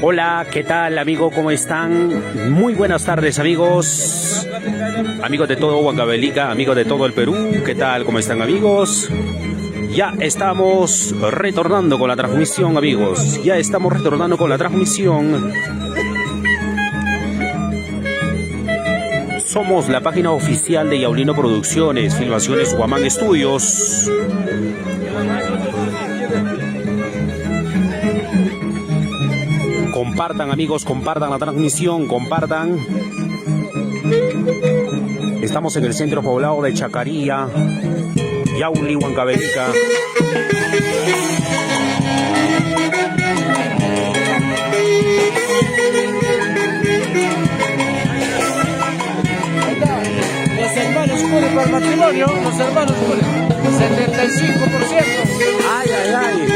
Hola, ¿qué tal, amigo? ¿Cómo están? Muy buenas tardes, amigos. Amigos de todo Huancavelica, amigos de todo el Perú, ¿qué tal? ¿Cómo están, amigos? Ya estamos retornando con la transmisión, amigos. Ya estamos retornando con la transmisión. Somos la página oficial de Yaulino Producciones, Filmaciones Huamán Estudios. Compartan, amigos, compartan la transmisión, compartan. Estamos en el centro poblado de Chacarilla, Yauli, Huancavelica. Los hermanos Curi para el matrimonio, los hermanos Curi, 75%. Ay, ay, ay.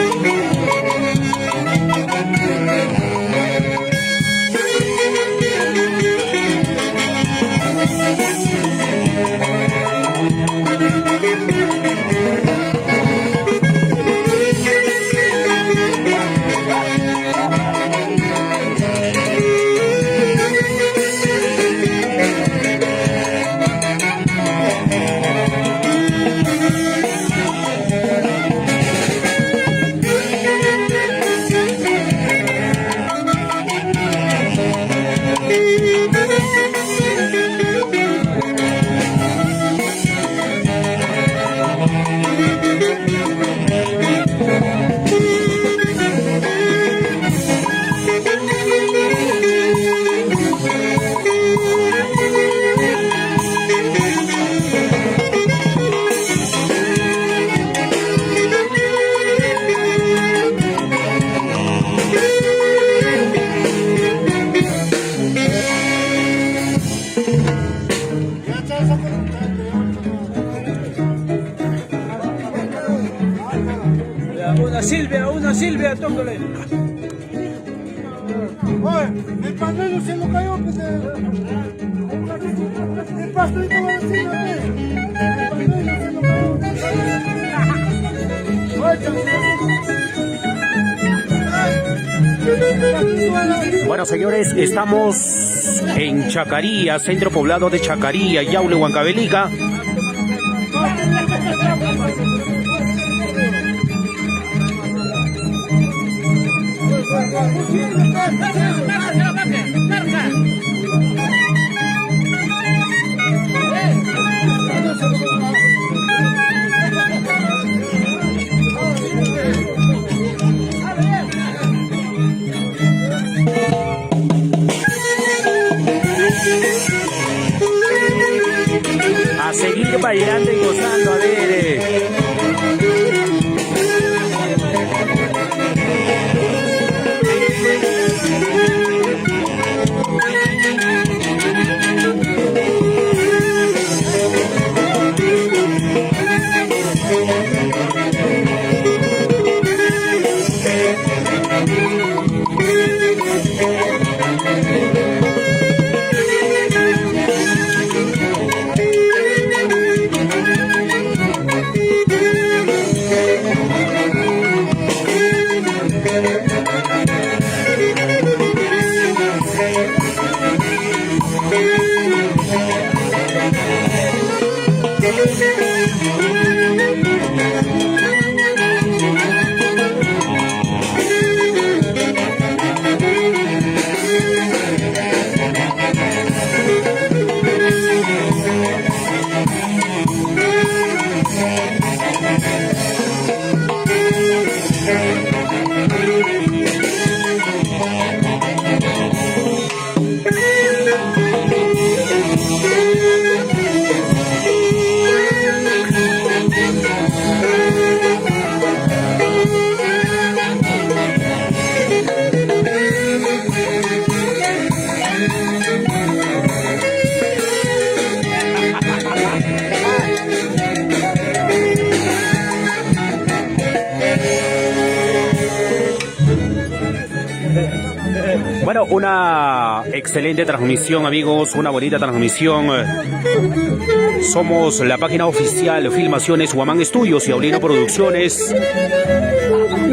Una Silvia, tócale. Oye, el pañuelo se lo cayó, pues, el pastorito va a decir, el pañuelo se lo cayó. Bueno, señores, estamos en Chacarilla, centro poblado de Chacarilla, Yauli, Huancavelica. A seguir bailando y gozando, a ver. Bueno, una excelente transmisión, amigos, una bonita transmisión. Somos la página oficial Filmaciones Huamán Estudios y Aulino Producciones.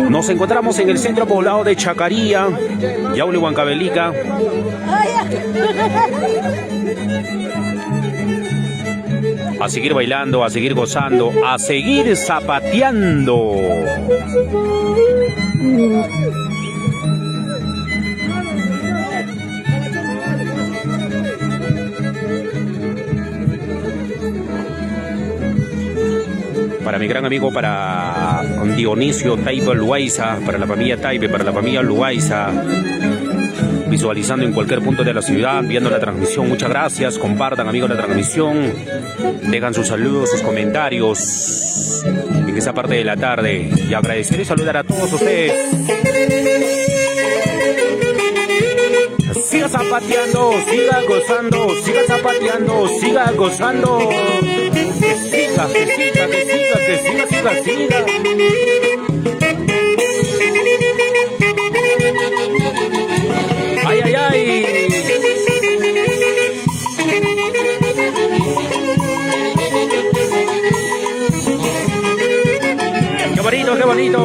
Nos encontramos en el centro poblado de Chacaría, Yauli, Huancavelica. A seguir bailando, a seguir gozando, a seguir zapateando. Para mi gran amigo, para Dionisio Taipe Luaiza, para la familia Taipe, para la familia Luaiza, visualizando en cualquier punto de la ciudad, viendo la transmisión, muchas gracias, compartan, amigos, la transmisión, dejan sus saludos, sus comentarios en esa parte de la tarde, y agradecer y saludar a todos ustedes. Siga zapateando, siga gozando, siga zapateando, siga gozando. Que siga, que siga, que siga, que siga, siga, siga. Ay, ay, ay. Qué bonito, qué bonito.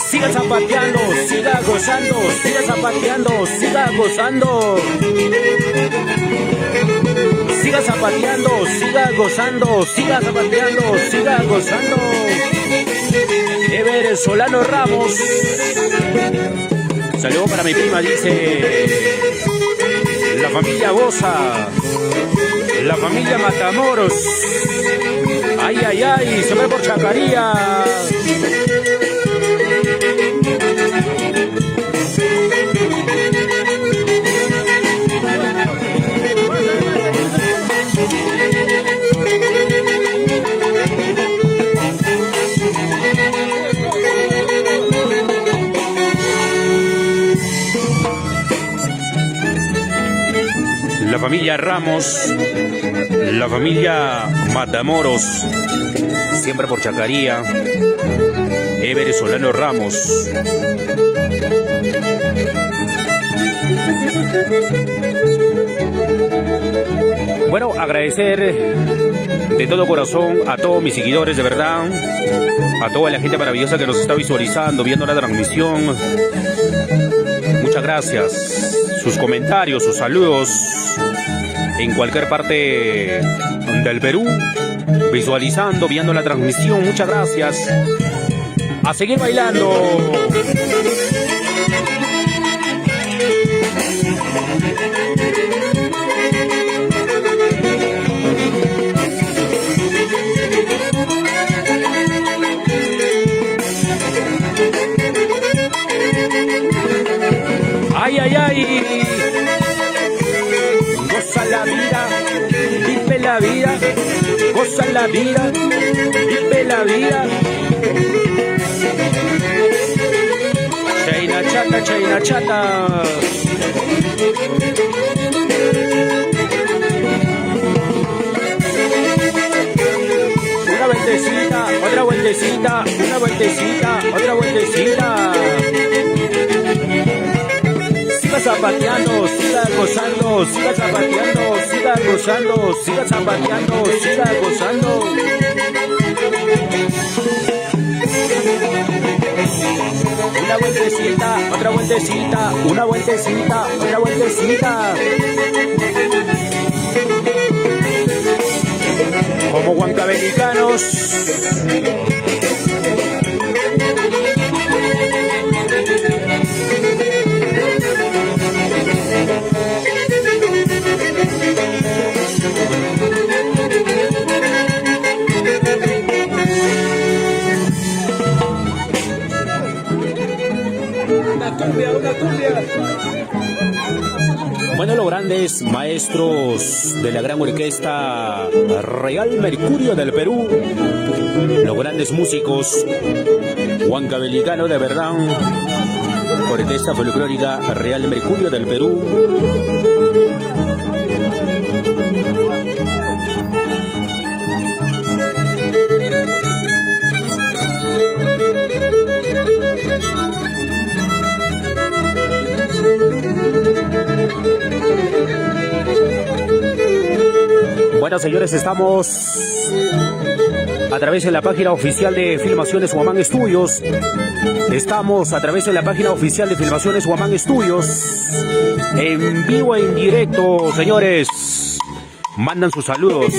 Siga zapateando, siga gozando, siga zapateando, siga gozando. Siga zapateando, siga gozando, siga zapateando, siga gozando. Ever Solano Ramos. Saludos para mi prima, dice. La familia Bosa. La familia Matamoros. Ay, ay, ay, se ve por Chacaría. La familia Ramos, la familia Matamoros, siempre por Chacaría, Ever Solano Ramos. Bueno, agradecer de todo corazón a todos mis seguidores, de verdad, a toda la gente maravillosa que nos está visualizando, viendo la transmisión. Muchas gracias. Sus comentarios, sus saludos en cualquier parte del Perú, visualizando, viendo la transmisión. Muchas gracias. A seguir bailando. Ay, ay, ay. Goza la vida, vive la vida. Goza la vida, vive la vida. Chaina chata, chaina chata. Una vueltecita, otra vueltecita, una vueltecita, otra vueltecita. Siga zapateando, siga gozando, siga zapateando, siga gozando, siga zapateando, siga gozando. Una vueltecita, otra vueltecita, una vueltecita, otra vueltecita. Como huancavelicanos. Una cumbia. Bueno, los grandes maestros de la gran orquesta Real Mercurio del Perú, los grandes músicos huancavelicanos de verdad, orquesta folclórica Real Mercurio del Perú. Bueno, señores, estamos a través de la página oficial de Filmaciones Huamán Estudios. Estamos a través de la página oficial de Filmaciones Huamán Estudios. En vivo e en directo, señores. Mandan sus saludos.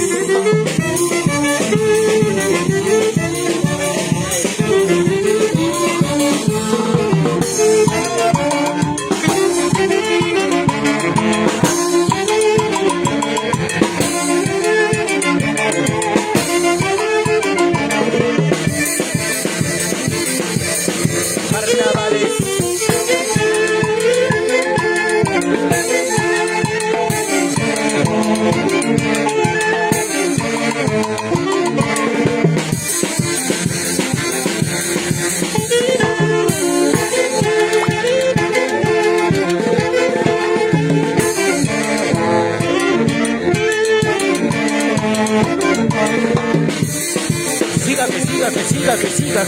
Que siga.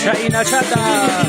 China Chata.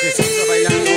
Que siga bailando.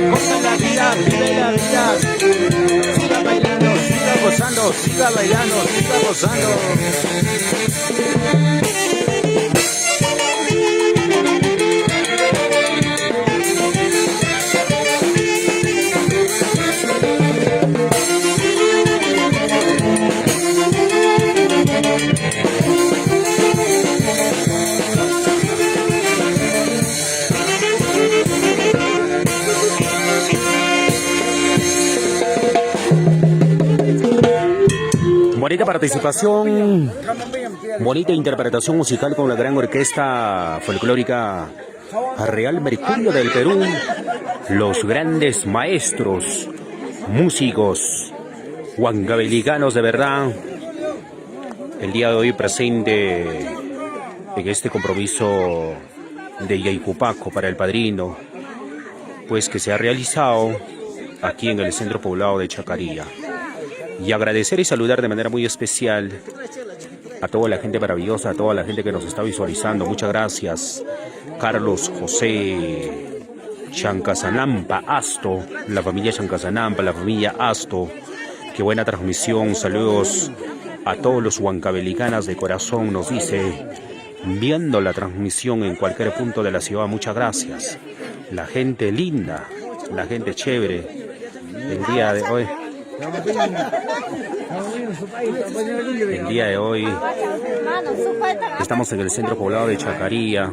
Goza la vida, vive la vida. Siga bailando, siga gozando, siga bailando, siga gozando. Bonita participación, bonita interpretación musical con la gran orquesta folclórica Real Mercurio del Perú, los grandes maestros, músicos, huancavelicanos de verdad, el día de hoy presente en este compromiso de Yaycupaco para el padrino, pues que se ha realizado aquí en el centro poblado de Chacarilla. Y agradecer y saludar de manera muy especial a toda la gente maravillosa, a toda la gente que nos está visualizando. Muchas gracias. Carlos José Chancasanampa Asto, la familia Chancasanampa, la familia Asto. Qué buena transmisión. Saludos a todos los huancavelicanas de corazón, nos dice, viendo la transmisión en cualquier punto de la ciudad. Muchas gracias. La gente linda, la gente chévere. El día de hoy. El día de hoy estamos en el centro poblado de Chacarilla.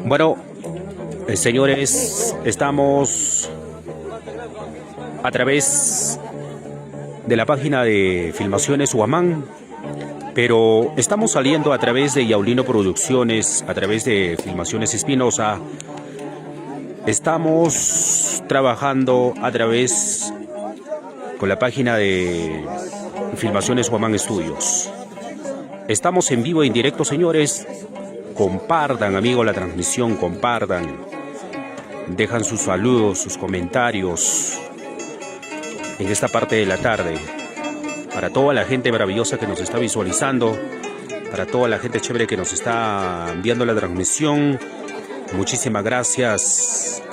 Bueno, señores, estamos a través de la página de Filmaciones Huamán, pero estamos saliendo a través de Yaulino Producciones, a través de Filmaciones Espinosa. Estamos trabajando a través con la página de Filmaciones Huamán Estudios. Estamos en vivo e en directo, señores. Compartan, amigos, la transmisión, compartan. Dejan sus saludos, sus comentarios en esta parte de la tarde, para toda la gente maravillosa que nos está visualizando, para toda la gente chévere que nos está viendo la transmisión. Muchísimas gracias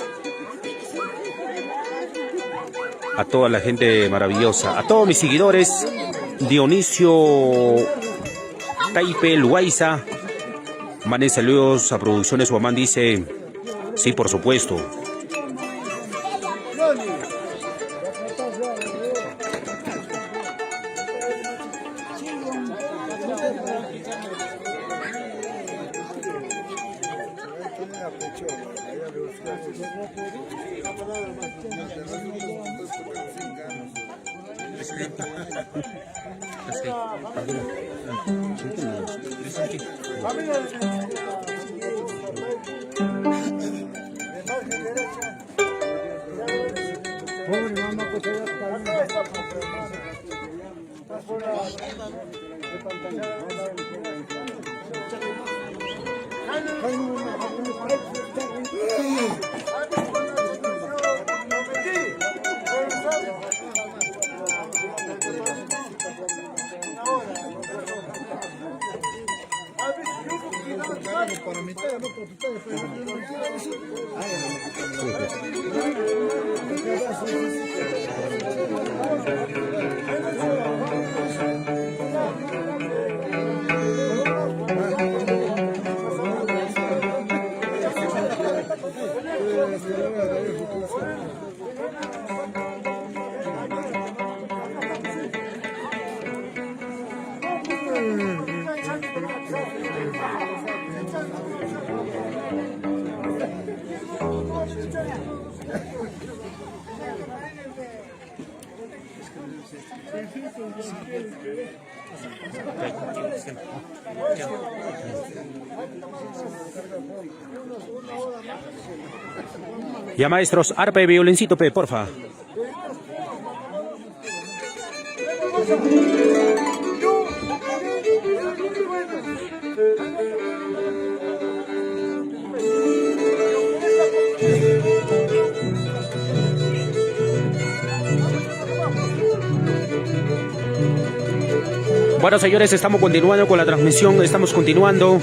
a toda la gente maravillosa, a todos mis seguidores. Dionisio Taipe Luaiza, manden saludos a Producciones Huamán, dice, sí, por supuesto. Ya, maestros, arpa y violincito, porfa. Bueno, señores, estamos continuando con la transmisión, estamos continuando.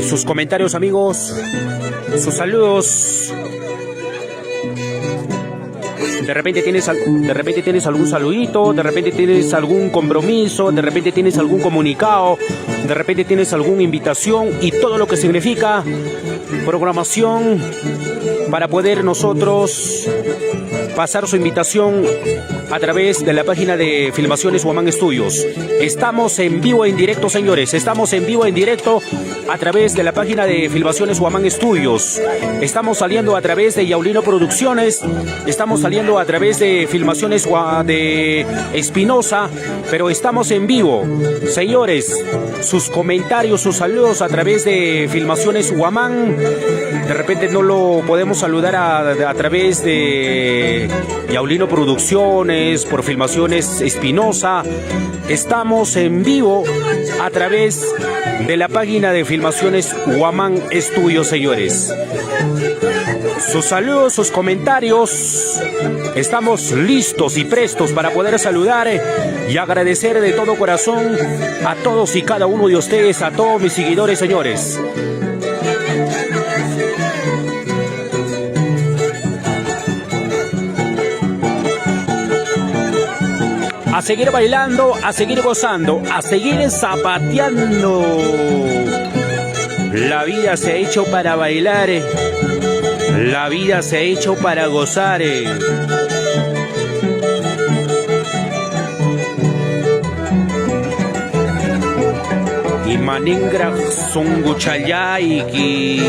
Sus comentarios, amigos, sus saludos. De repente tienes algún saludito, de repente tienes algún compromiso, de repente tienes algún comunicado, de repente tienes alguna invitación y todo lo que significa programación para poder nosotros pasar su invitación a través de la página de Filmaciones Huamán Estudios. Estamos en vivo en directo, señores. Estamos en vivo en directo a través de la página de Filmaciones Huamán Estudios. Estamos saliendo a través de Yaulino Producciones. Estamos saliendo a través de Filmaciones de Espinosa. Pero estamos en vivo. Señores, sus comentarios, sus saludos a través de Filmaciones Huamán. De repente no lo podemos saludar a través de Yaulino Producciones, por Filmaciones Espinosa. Estamos en vivo a través de la página de Filmaciones Huamán Estudios, señores. Sus saludos, sus comentarios. Estamos listos y prestos para poder saludar y agradecer de todo corazón a todos y cada uno de ustedes, a todos mis seguidores, señores. A seguir bailando, a seguir gozando, a seguir zapateando. La vida se ha hecho para bailar, la vida se ha hecho para gozar. Y maningra songuchayaiki.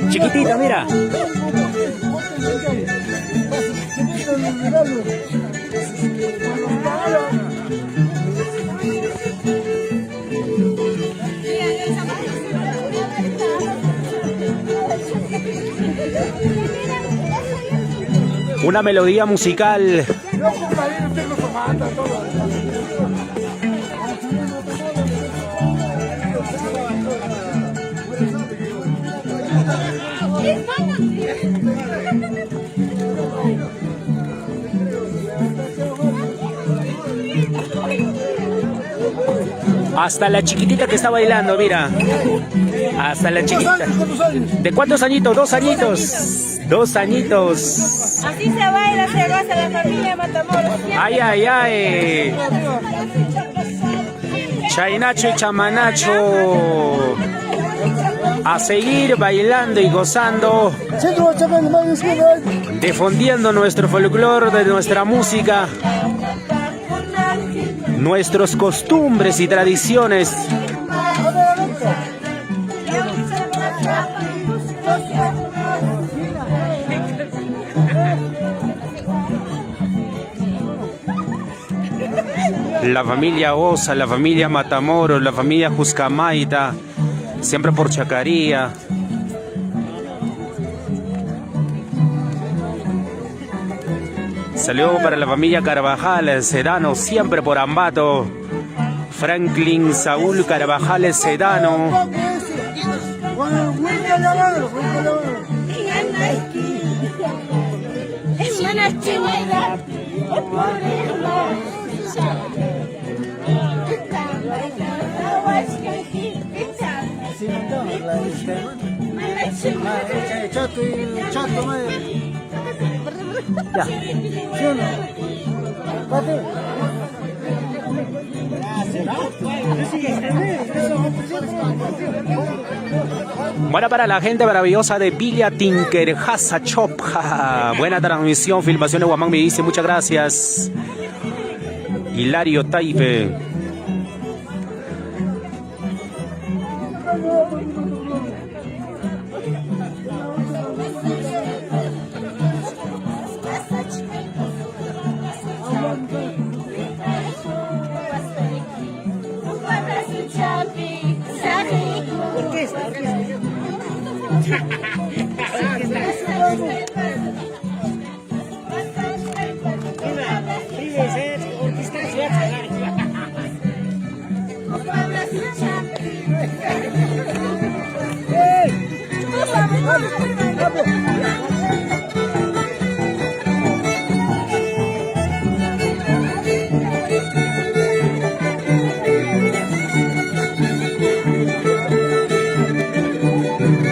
Chiquitita, mira. Una melodía musical. Hasta la chiquitita que está bailando, mira. Hasta la chiquita. ¿De cuántos añitos? 2 añitos. 2 añitos. Así se baila, se goza la familia Matamoros. Ay, ay, ay. Chainacho y chamanacho. A seguir bailando y gozando, difundiendo nuestro folclore, de nuestra música, nuestras costumbres y tradiciones. La familia Osa, la familia Matamoros, la familia Juscamaita, siempre por Chacaría. Saludos para la familia Carvajal Sedano, siempre por Ambato. Franklin Saúl Carvajal Sedano. Ya. Bueno, para la gente maravillosa de Villa Tinkerjasa Chopja. Buena transmisión, Filmaciones Huamán me dice, muchas gracias. Hilario Taipe.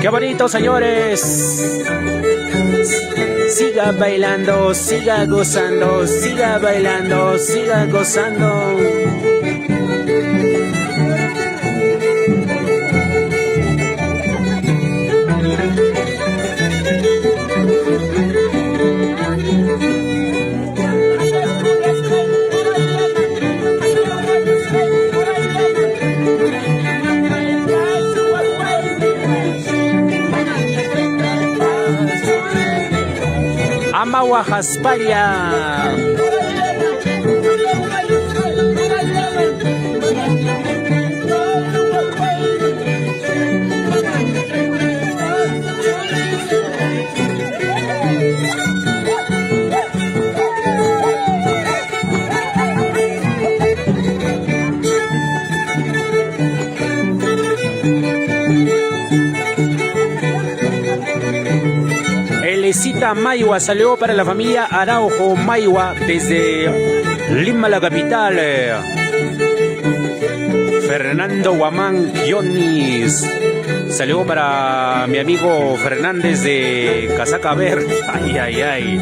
¡Qué bonito, señores! Siga bailando, siga gozando, siga bailando, siga gozando. Amahuajasparia. Elecita Maiwa, saludo para la familia Araujo Maiwa desde Lima, la capital. Fernando Guamán Yonis, saludo para mi amigo Fernández de Casaca Verde. Ay, ay, ay,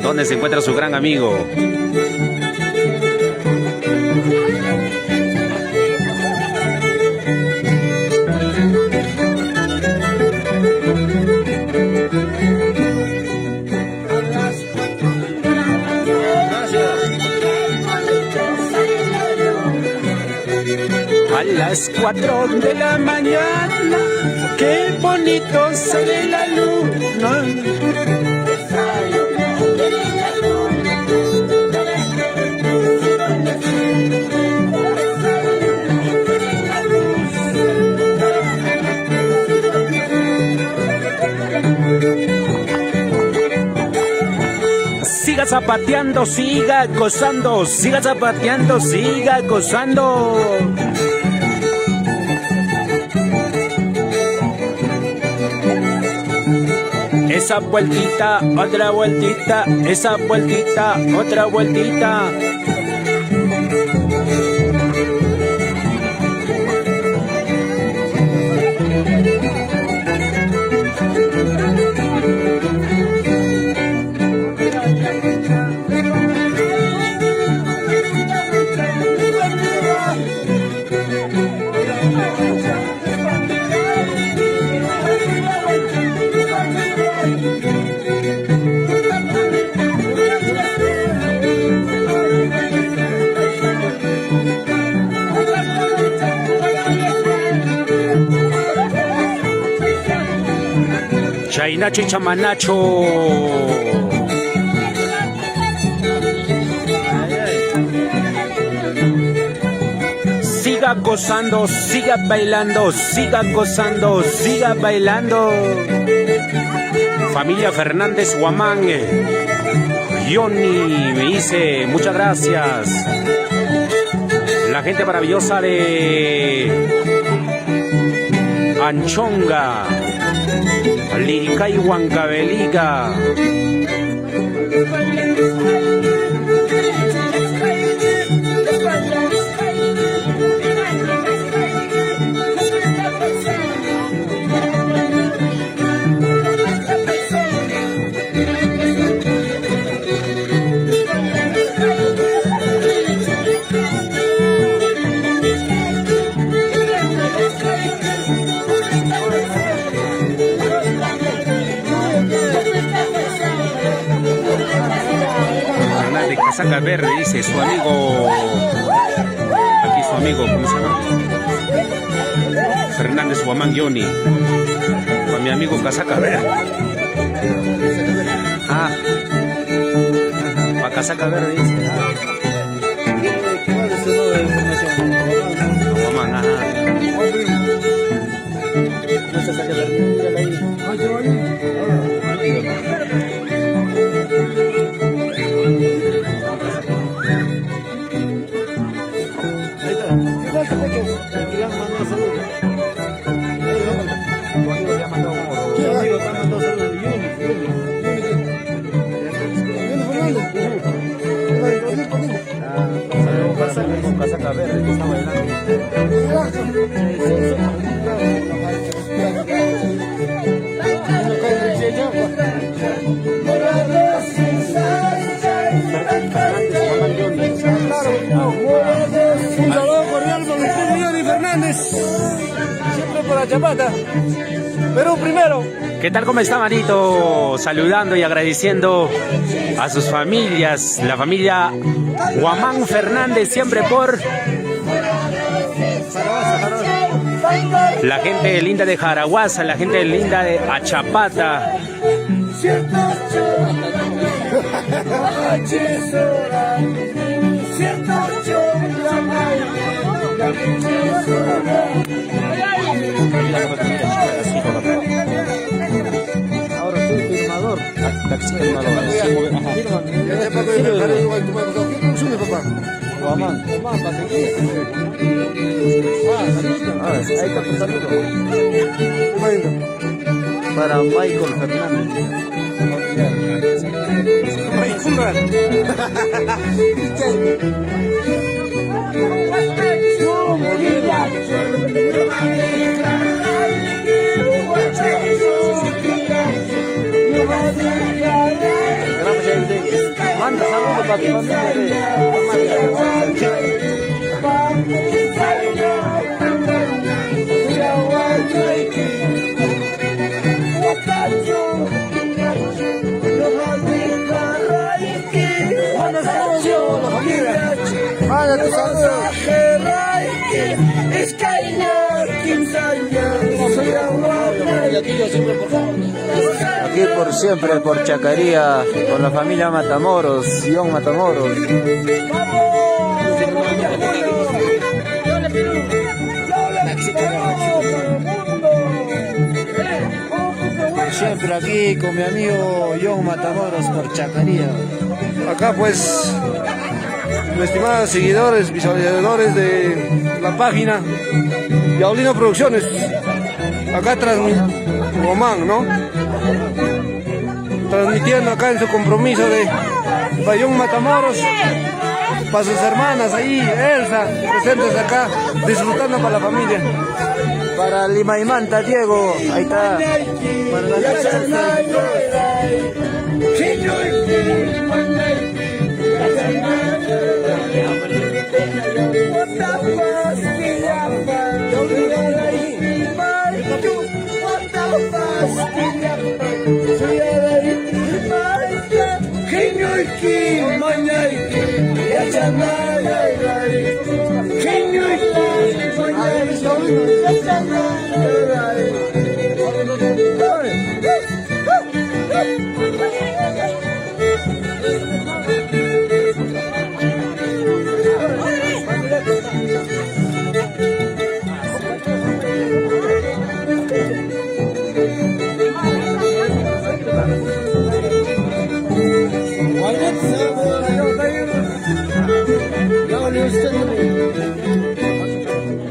¿dónde se encuentra su gran amigo? A las 4 de la mañana, qué bonito sale la luna. Siga zapateando, siga gozando, siga zapateando, siga gozando. Esa vueltita, otra vueltita, esa vueltita, otra vueltita. Chainacho y chamanacho. Siga gozando, siga bailando, siga gozando, siga bailando. Familia Fernández Guamán, Johnny me dice muchas gracias. La gente maravillosa de Anchonga, Liricay y Huancavelica. De Casaca Verde dice su amigo, aquí su amigo, ¿cómo se llama? Fernández Guamán Johnny, con mi amigo Casaca Verde. Ah, para Casaca Verde dice. ¿Cuál es el nuevo de información? Guamán, ajá. ¿No se saca la su casaca verde que está bailando. Un saludo cordial para mi primo Johnny Fernández. Siempre por la chapata. Perú primero. ¿Qué tal? ¿Cómo está, manito? Saludando y agradeciendo a sus familias, la familia Guamán Fernández, siempre por la gente linda de Jaraguaza, la gente linda de Achapata. Ahora soy firmador. Guamán, ahí está tu saludo. Para Michael Fernández. Manda saludos para tu Manda tu saludo. Aquí por siempre, por Chacaría, con la familia Matamoros, Sion Matamoros. Siempre aquí con mi amigo John Matamoros por Chacaría. Acá pues, mis estimados seguidores, visualizadores de la página Yaulino Producciones. Acá Guamán, ¿no? Transmitiendo acá en su compromiso de Bayón Matamoros, para sus hermanas ahí, Elsa, presentes acá, disfrutando para la familia. Para Lima y Manta, Diego, ahí está. Para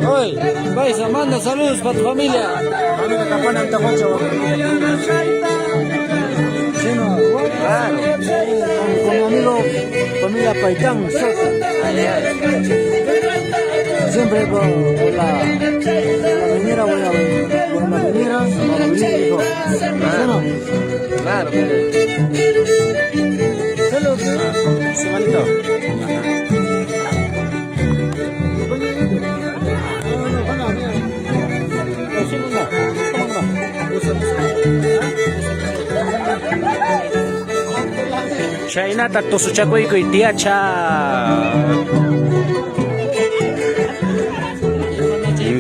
Hoy, Baisa, manda saludos para tu familia. Claro, con mi amigo, familia Paitán, siempre por la niñera, por la niñera, claro. Sí, manito. Chaynata tosuchakuiko y tiacha.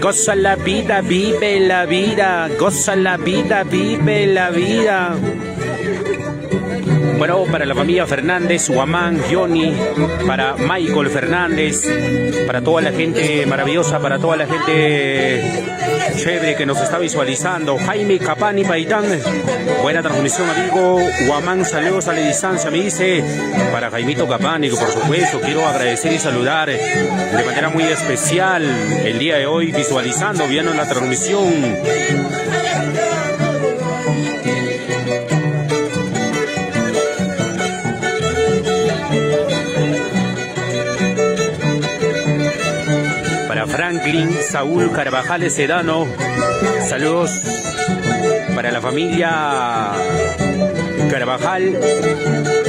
Goza la vida, vive la vida. Goza la vida, vive la vida. Bueno, para la familia Fernández, Guamán, Johnny, para Michael Fernández, para toda la gente maravillosa, para toda la gente chévere que nos está visualizando. Jaime Capani Paitán, buena transmisión, amigo. Guamán, saludos a la distancia, me dice. Para Jaimito Capani, que por supuesto quiero agradecer y saludar de manera muy especial el día de hoy, visualizando, viendo la transmisión. Franklin Saúl Carvajal Sedano. Saludos para la familia Carvajal.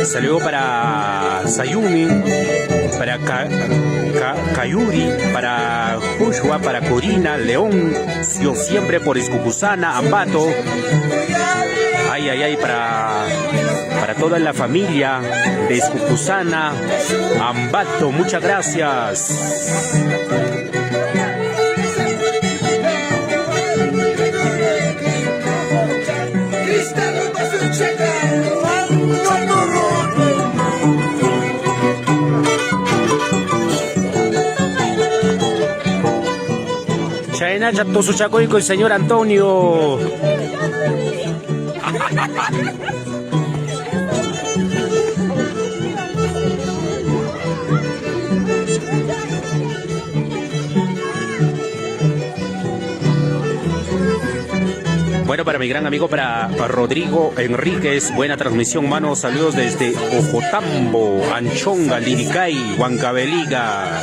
Saludo para Sayumi, para Kayuri, para Joshua, para Corina, León, yo siempre por Iscucusana, Ambato. Ay, ay, ay, para toda la familia de Iscucusana, Ambato, muchas gracias. Chaena Chaptosu Chacoico y señor Antonio. Bueno, para mi gran amigo, para Rodrigo Enríquez, buena transmisión, mano. Saludos desde Ojotambo, Anchonga, Liricay, Huancavelica.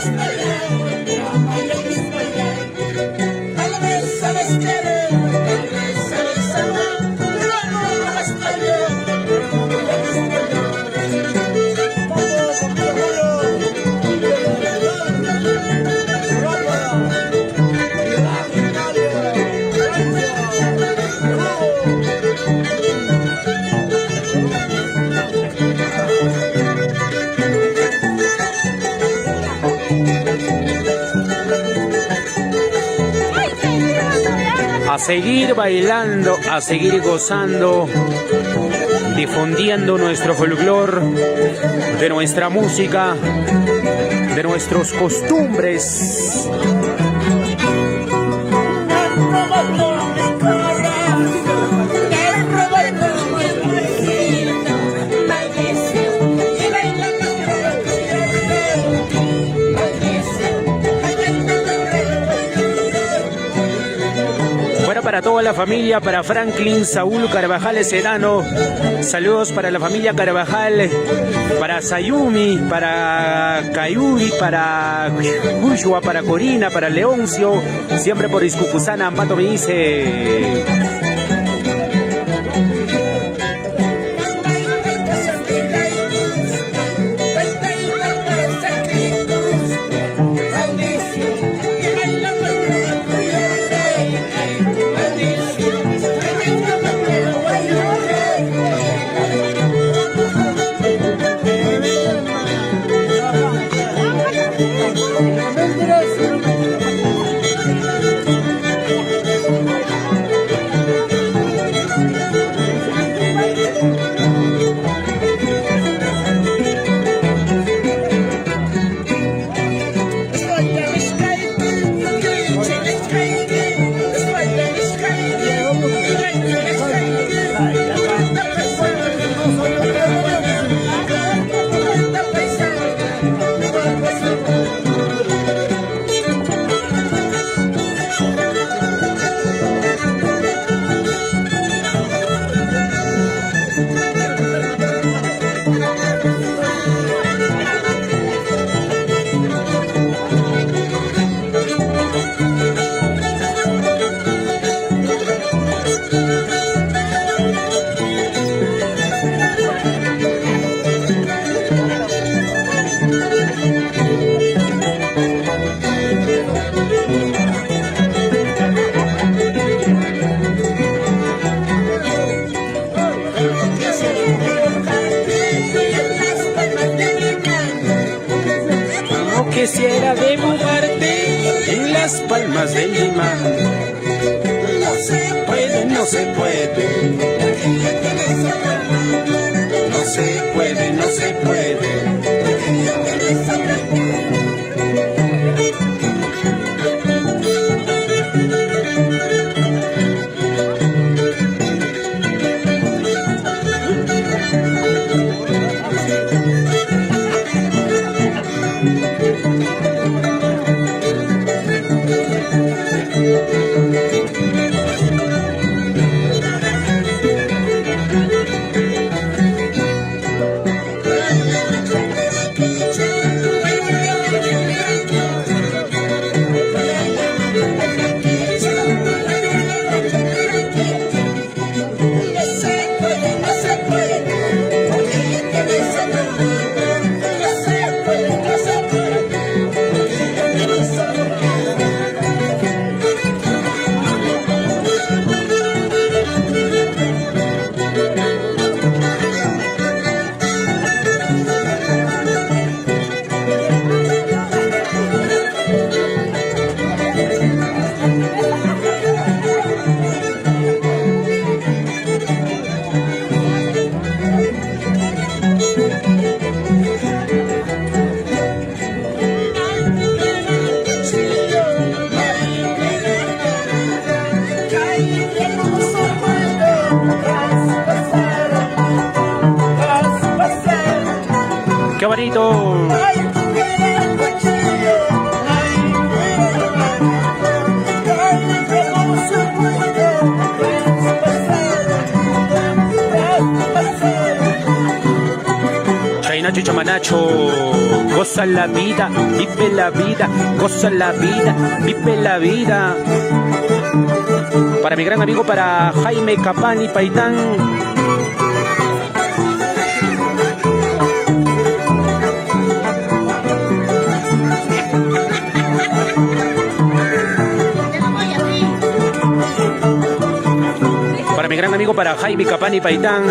A seguir bailando, a seguir gozando, difundiendo nuestro folclor, de nuestra música, de nuestros costumbres. Para toda la familia, para Franklin Saúl Carvajal Sedano, saludos para la familia Carvajal, para Sayumi, para Kayuri, para Joshua, para Corina, para Leoncio, siempre por Iscucusana, Ambato me dice. Quisiera dibujarte en las palmas del imán. No se puede, no se puede. No se puede, no se puede. Camacho. Chainacho y Chamanacho, goza la vida, vive la vida, goza la vida, vive la vida. Para mi gran amigo, para Jaime Capani Paitán. Para mi gran amigo, para Jaime Capani Paitán.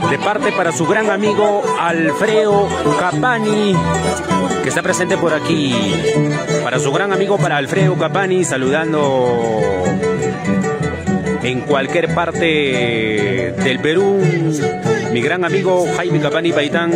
De parte para su gran amigo Alfredo Capani, que está presente por aquí. Para su gran amigo, para Alfredo Capani, saludando en cualquier parte del Perú. Mi gran amigo Jaime Capani Paitán.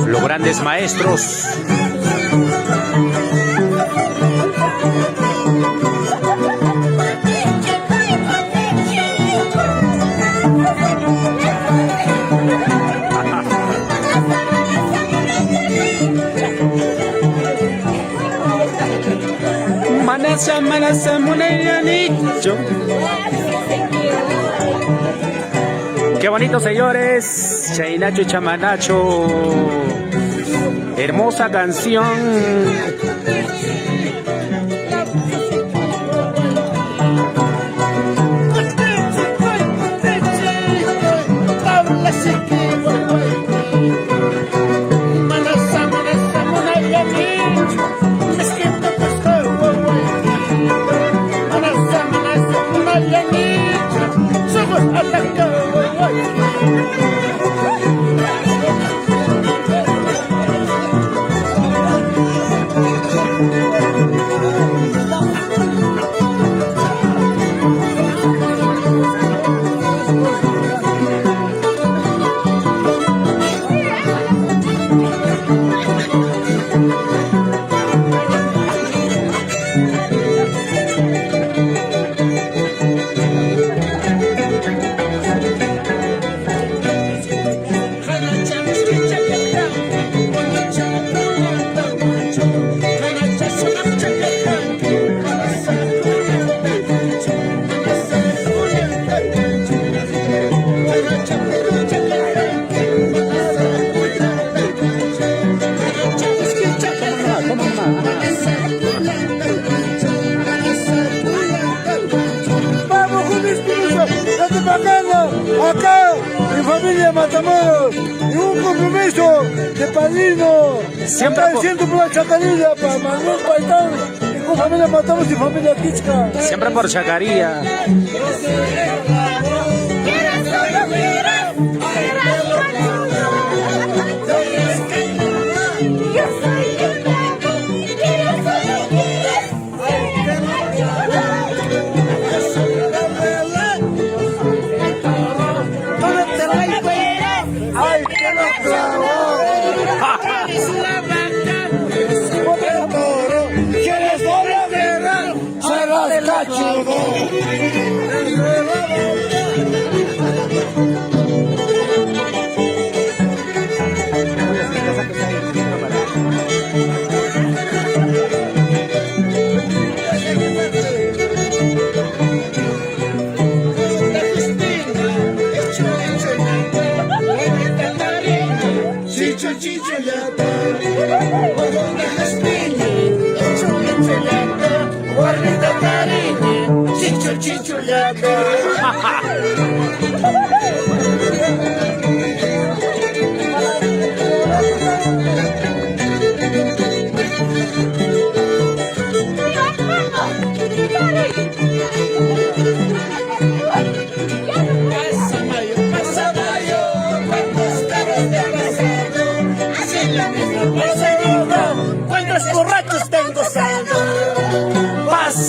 Los grandes maestros. Manasa, manasa, munayanicho. Qué bonito, señores. Chainacho y Chamanacho. Hermosa canción. Acá, mi familia Matamoros, y un compromiso de padrino. Siempre acá siento por la Chacarilla, para Manuel Paitán, y con familia Matamoros y familia Quichca. Siempre por Chacarilla.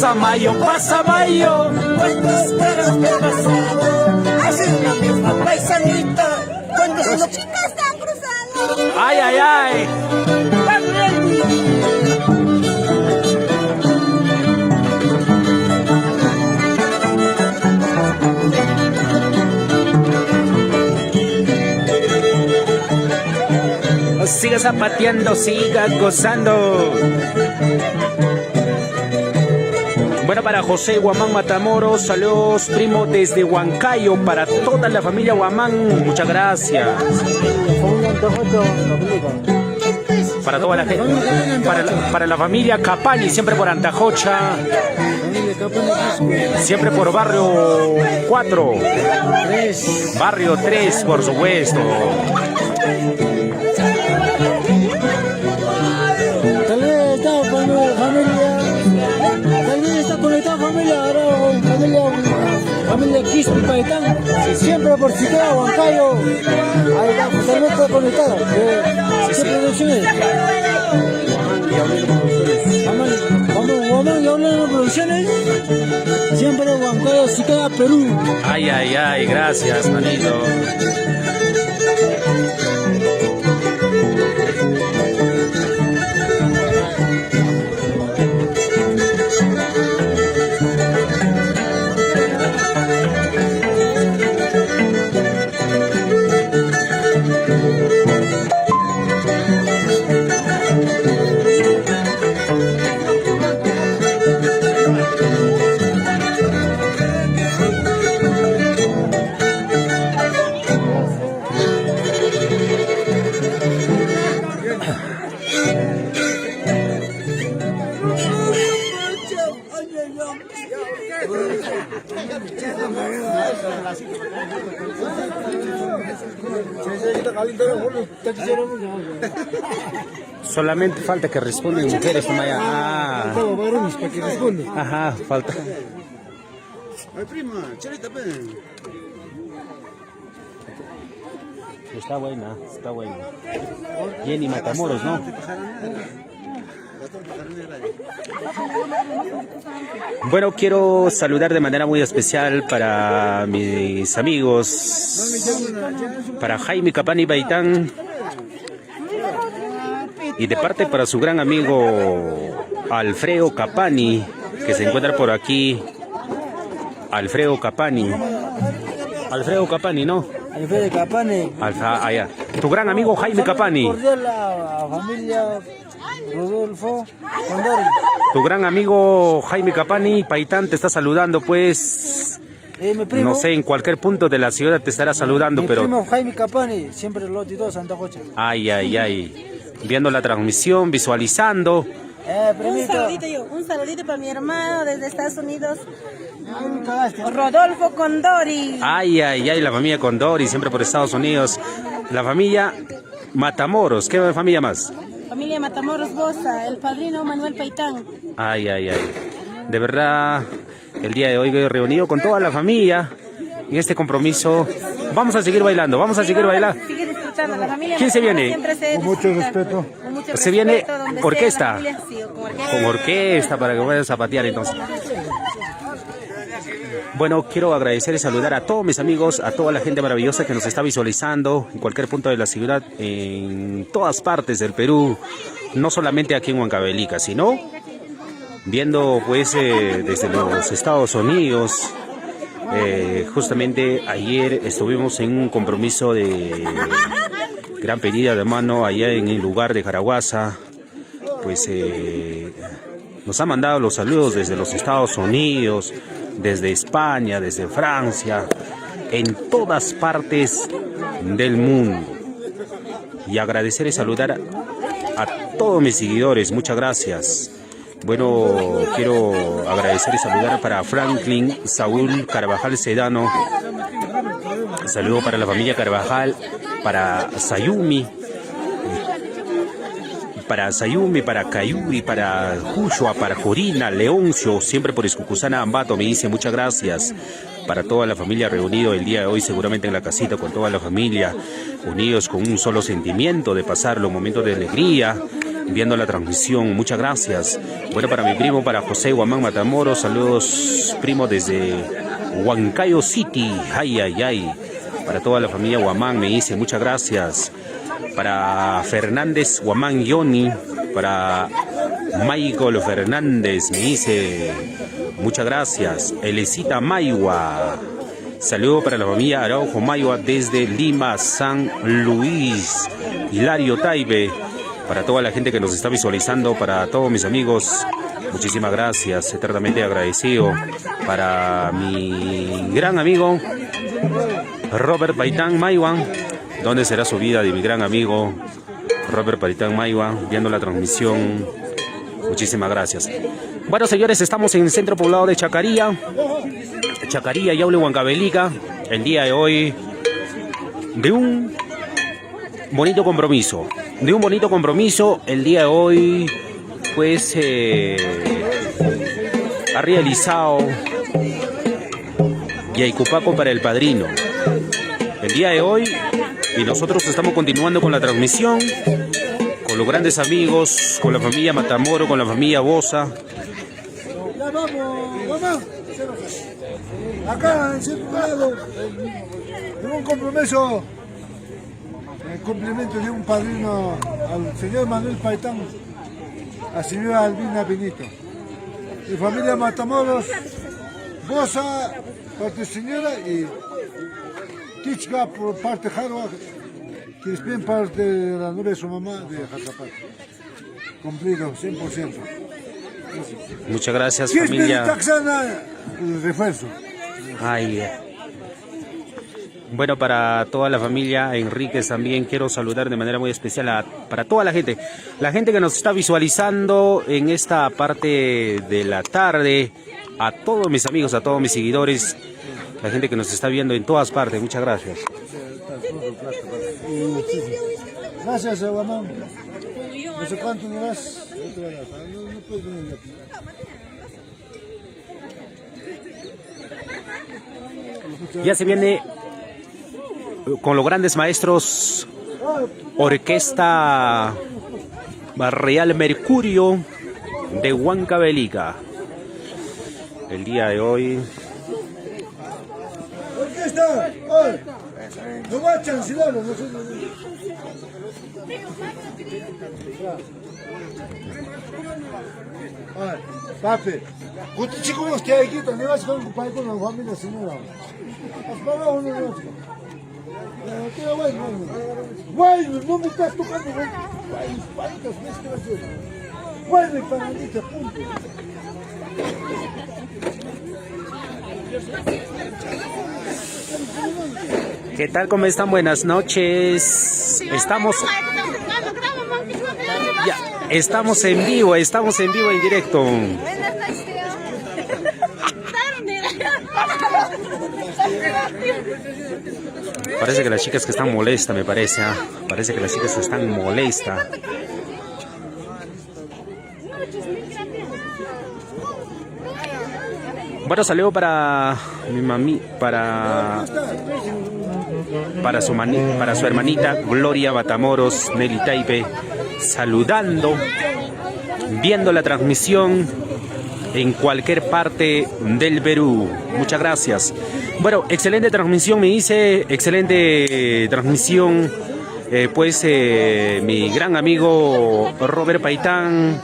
pasa mayo, Cuando esperas del pasado, hacen la misma paisanita. Cuando las chicas están cruzando. ay, ay, ay. Siga zapateando, siga gozando. Bueno, para José Guamán Matamoros, saludos primo desde Huancayo, para toda la familia Guamán, muchas gracias. Para toda la gente, para la familia Capani, siempre por Antajocha, siempre por barrio 4, barrio 3, por supuesto. Familia Quispe Paitán, siempre por Chiquera, Huancayo, ahí la familia está conectada. ¿Qué producciones? Guamán y hablando de producciones, siempre Huancayo, Chiquera, Perú. Ay, ay, ay, gracias, manito. Solamente falta que respondan mujeres, Maya. Ah. Ajá, falta. Ay, prima, chelita, ven. Está buena, está buena. Jenny Matamoros, ¿no? Bueno, quiero saludar de manera muy especial para mis amigos, para Jaime Capani Baitán, y de parte para su gran amigo Alfredo Capani, que se encuentra por aquí. Alfredo Capani, ¿no? Alfredo Capani. Alfa, allá. Tu gran amigo Jaime Capani. Cordial a familia Rodolfo Condori. Tu gran amigo Jaime Capani Paitán te está saludando, pues. Mi primo, No sé, en cualquier punto de la ciudad te estará saludando, mi pero. primo Jaime Capani, siempre Loti 2, Santa Jocha. Ay, ay, ay. Viendo la transmisión, visualizando. Primito. Un saludito para mi hermano desde Estados Unidos, Rodolfo Condori. Ay, ay, ay, la familia Condori, siempre por Estados Unidos. La familia Matamoros, ¿qué familia más? Familia Matamoros Bosa, el padrino Manuel Paitán. Ay, ay, ay. De verdad, el día de hoy he reunido con toda la familia en este compromiso. Vamos a seguir bailando, vamos a seguir bailando. Sigue disfrutando. La familia ¿Quién se Matamoros viene? siempre se Con mucho disfruta. respeto. Con mucho Se viene respeto, donde sea orquesta. la familia, sí, con orquesta. Con orquesta para que puedan zapatear entonces. Bueno, quiero agradecer y saludar a todos mis amigos, a toda la gente maravillosa que nos está visualizando en cualquier punto de la ciudad, en todas partes del Perú, no solamente aquí en Huancavelica, sino viendo pues desde los Estados Unidos. Justamente ayer estuvimos en un compromiso de gran pedida de mano allá en el lugar de Jaraguaza. Pues nos han mandado los saludos desde los Estados Unidos, desde España, desde Francia, en todas partes del mundo. Y agradecer y saludar a todos mis seguidores, muchas gracias. Bueno, quiero agradecer y saludar para Franklin Saúl Carvajal Sedano. Saludo para la familia Carvajal, para Sayumi, para Cayuri, para Jushua, para Jorina, Leoncio, siempre por Escucusana Ambato, me dice muchas gracias. Para toda la familia reunido el día de hoy, seguramente en la casita con toda la familia, unidos con un solo sentimiento de pasar los momentos de alegría, viendo la transmisión. Muchas gracias. Bueno, para mi primo, para José Guamán Matamoros, saludos primo desde Huancayo City. Ay, ay, ay. Para toda la familia Guamán me dice muchas gracias. Para Fernández Guamán Yoni, para Michael Fernández me dice muchas gracias. Elecita Maiwa, saludo para la familia Araujo Maiwa desde Lima, San Luis. Hilario Taibe, para toda la gente que nos está visualizando, para todos mis amigos, muchísimas gracias, eternamente agradecido. Para mi gran amigo Robert Paitán Maiwa, ¿dónde será su vida de mi gran amigo Robert Paitán Maiwa, viendo la transmisión? Muchísimas gracias. Bueno, señores, estamos en el centro poblado de Chacarilla, Yaule, Huancavelica. El día de hoy, de un bonito compromiso. El día de hoy, pues, ha realizado Yaycupaco para el padrino. El día de hoy, y nosotros estamos continuando con la transmisión, con los grandes amigos, con la familia Matamoro, con la familia Bosa. Ya vamos, mamá. Acá en cierto grado, en un compromiso, el cumplimiento de un padrino al señor Manuel Paitán, a señora Albina Benito. Y familia Matamoros, Bosa, parte señora, y Tichka por parte Jarua, que es bien parte de la novia de su mamá de Jatapata. Cumplido, 100%. Muchas gracias, familia. Refuerzo. Ay. Bueno, para toda la familia Enríquez también quiero saludar de manera muy especial para toda la gente que nos está visualizando en esta parte de la tarde, a todos mis amigos, a todos mis seguidores, la gente que nos está viendo en todas partes. Muchas gracias. Gracias, Guamán. No sé cuánto me das. Ya se viene con los grandes maestros, Orquesta Real Mercurio de Huancavelica. El día de hoy. Orquesta, no va a chancelar, no sé. Papi, ¿usted chico no está aquí? ¿Dónde vas con la familia, señora? Para uno de otro. Bueno, no me estás tocando. ¿Cuántas veces que vas a hacer? Bueno, para mí te apunto. ¿Qué tal? ¿Cómo están? Buenas noches. Estamos en vivo en directo. Parece que las chicas que están molestas, me parece. Parece que las chicas están molestas. Bueno, saludo para mi mami, para su hermanita Gloria Matamoros, Nelly Taipe, saludando, viendo la transmisión en cualquier parte del Perú. Muchas gracias. Bueno, excelente transmisión, me dice, excelente transmisión, mi gran amigo Robert Paitán,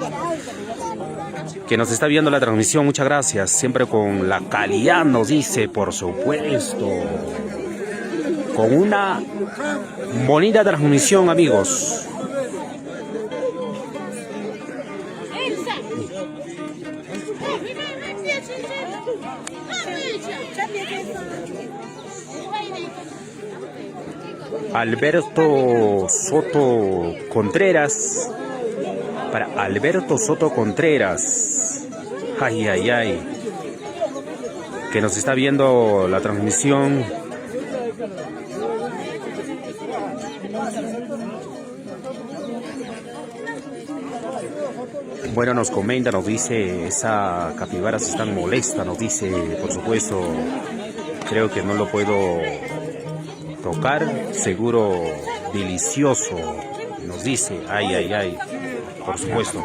que nos está viendo la transmisión. Muchas gracias, siempre con la calidad, nos dice, por supuesto, con una bonita transmisión, amigos. Alberto Soto Contreras, para Alberto Soto Contreras, ay, ay, ay, que nos está viendo la transmisión. Bueno, nos comenta, nos dice, esa capibara se está molesta, nos dice, por supuesto, creo que no lo puedo tocar, seguro delicioso, nos dice, ay, ay, ay. por supuesto.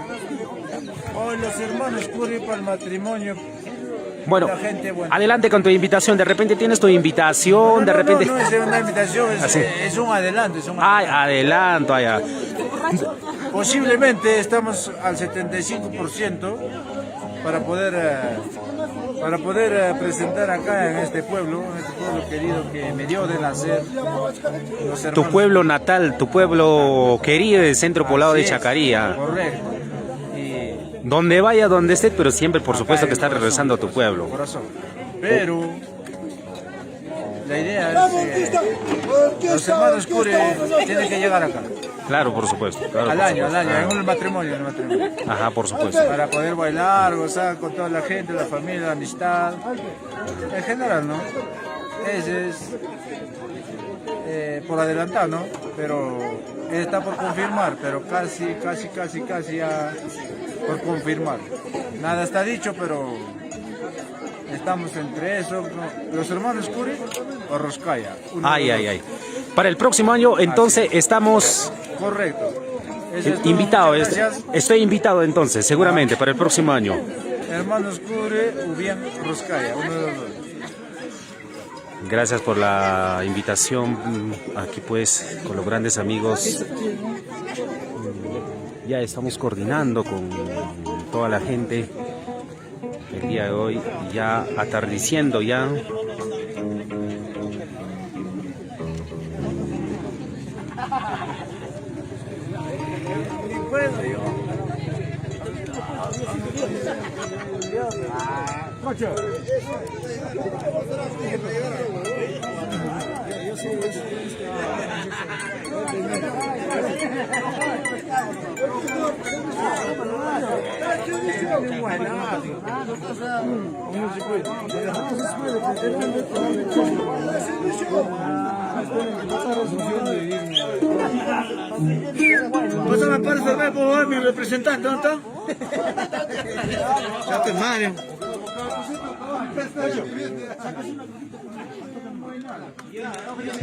Hoy los hermanos Curi para el matrimonio. Bueno, La gente buena. adelante con tu invitación. De repente tienes tu invitación, de repente... No es una invitación, Así. es un adelanto. Ay, adelanto, allá. Posiblemente estamos al 75% para poder presentar acá en este pueblo querido que me dio de nacer. Los Tu hermanos. pueblo natal, tu pueblo querido del centro poblado de Así es, Chacaría. Correcto. Y Donde vaya, donde esté, pero siempre por supuesto que estás corazón, regresando a tu pueblo. corazón. Pero la idea es que los hermanos Curi tienen que llegar acá. Claro, por supuesto. Claro, Al por año, supuesto. en el matrimonio. Ajá, por supuesto. Para poder bailar, gozar con toda la gente, la familia, la amistad. En general, ¿no? Ese es por adelantar, ¿no? Pero está por confirmar, pero casi ya por confirmar. Nada está dicho, pero estamos entre eso, ¿no? Los hermanos Curi o Roscaya. Ay. Para el próximo año, entonces, estamos Correcto. Eso es todo. invitados. Muchas gracias. Estoy invitado entonces, seguramente, para el próximo año. Hermanos Curi o bien Roscaya, uno de los dos. Gracias por la invitación. Aquí pues, con los grandes amigos. Ya estamos coordinando con toda la gente el día de hoy, ya atardeciendo ya. Pásame para enfermar, por favor, mi representante, ¿dónde está? Ya te madre.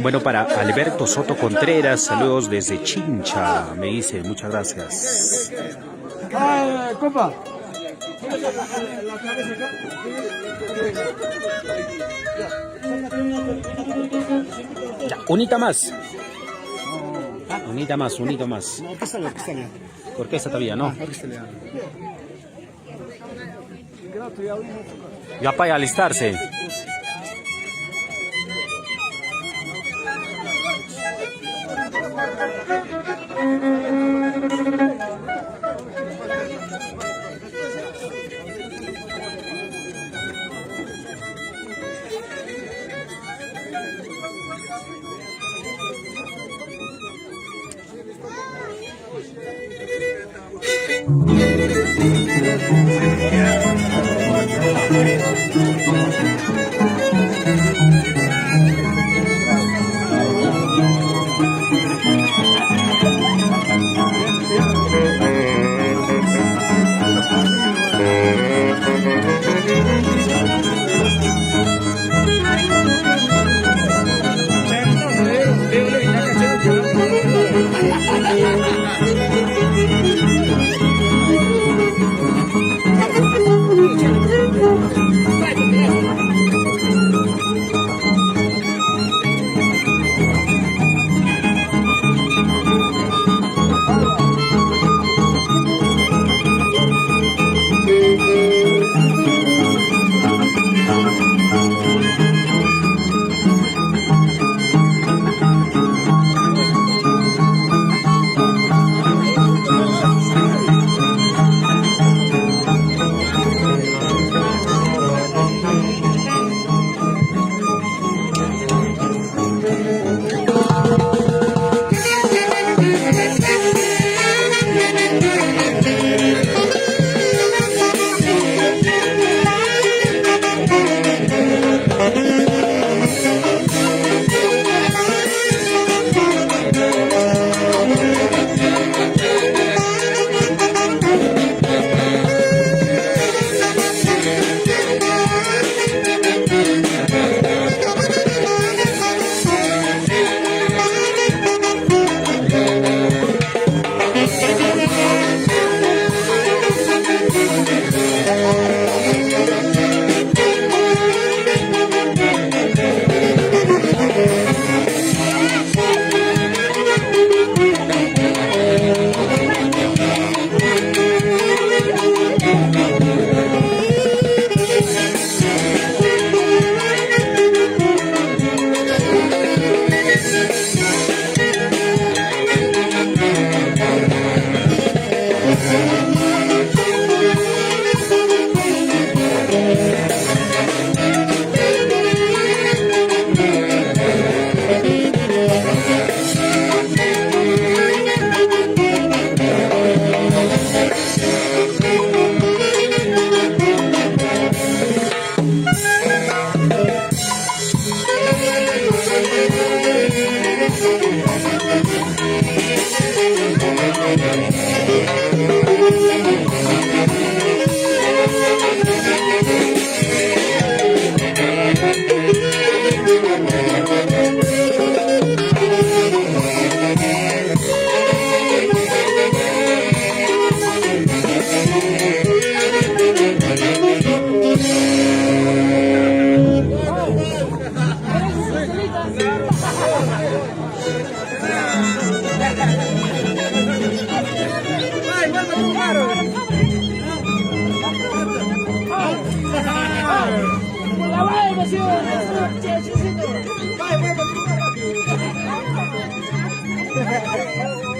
Bueno, para Alberto Soto Contreras, saludos desde Chincha, me dice, muchas gracias. ¡Ay, compa! Ya, unita más. Unita más, unito más. No, aquí está bien. Orquesta todavía, ¿no? Aquí está bien. Ya para alistarse. Vai,